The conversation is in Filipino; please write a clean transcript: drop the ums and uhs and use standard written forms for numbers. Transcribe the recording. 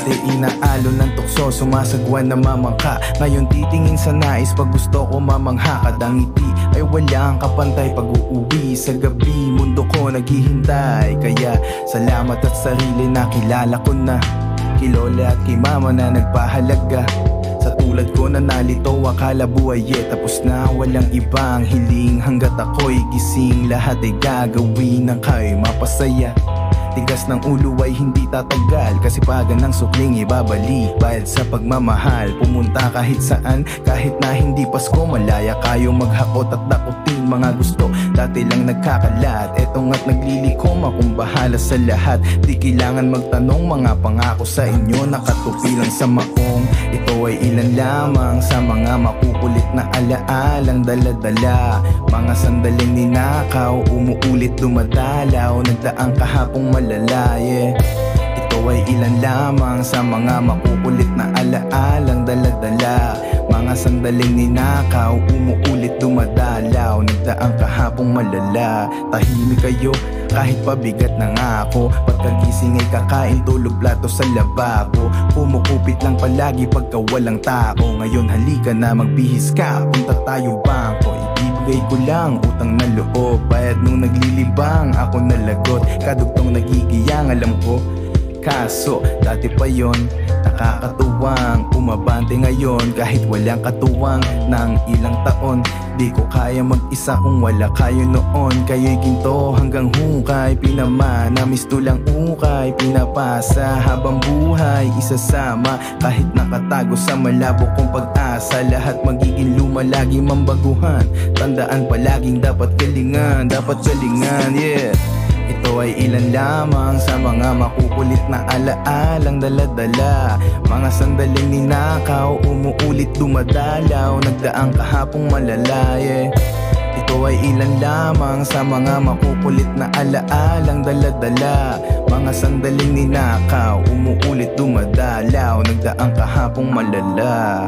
Dati inaalo ng tukso, sumasagwan na mamangka. Ngayon titingin sa nais pag gusto ko mamangha. Kadang ngiti ay walang kapantay pag uuwi sa gabi. Mundo ko naghihintay, kaya salamat at sarili na kilala ko na. Kilola at kay mama na nagpahalaga. Sa tulad ko na nalito, akala buhay tapos na. Walang ibang hiling hanggat ako'y gising. Lahat ay gagawin ng kay mapasaya. Tigas ng ulo ay hindi tatagal, kasipagan ng sukling ibabalik. Bayad sa pagmamahal, pumunta kahit saan. Kahit na hindi Pasko, malaya kayo maghakot at dakutin mga gusto. Dati lang nagkakalat, etong at naglilikom. Akong bahala sa lahat, di kailangan magtanong. Mga pangako sa inyo nakatupi lang sa maong. Ito ay ilan lamang sa mga makukulit na alaalang dala-dala. Mga sandaling ninakaw, umuulit dumadalaw. Nagdaang kahapong malala, yeah. Ito ay ilan lamang sa mga makukulit na alaalang dala-dala. Mga sandaling ninakaw, umuulit dumadalaw. Nagdaang kahapong malala. Tahimik kayo kahit pabigat na nga ako. Pagkagising ay kakain, tulog plato sa lababo. Pumukupit lang palagi pagka walang tao. Ngayon halika na magbihis ka, punta tayo bangko. Ibibigay ko lang utang na loob. Bayad nung naglilibang, ako nalagot. Kadugtong nagigiyang, alam ko. Kaso dati pa yon, nakakatuwang. Umabante ngayon kahit walang katuwang. Ng ilang taon, di ko kaya mag-isa kung wala kayo noon. Kayo'y ginto hanggang hukay, pinamana, misto lang ukay. Pinapasa habang buhay, isasama. Kahit nakatago sa malabo kong pag-asa. Lahat magiging luma, laging mambaguhan. Tandaan palaging dapat galingan, yeah. Ito ay ilan lamang sa mga makukulit na alaalang dala-dala. Mga sandaling ninakaw, umuulit dumadalaw. Nagdaang kahapong malala, yeah. Ito ay ilan lamang sa mga makukulit na alaalang dala-dala. Mga sandaling ninakaw, umuulit dumadalaw. Nagdaang kahapong malala.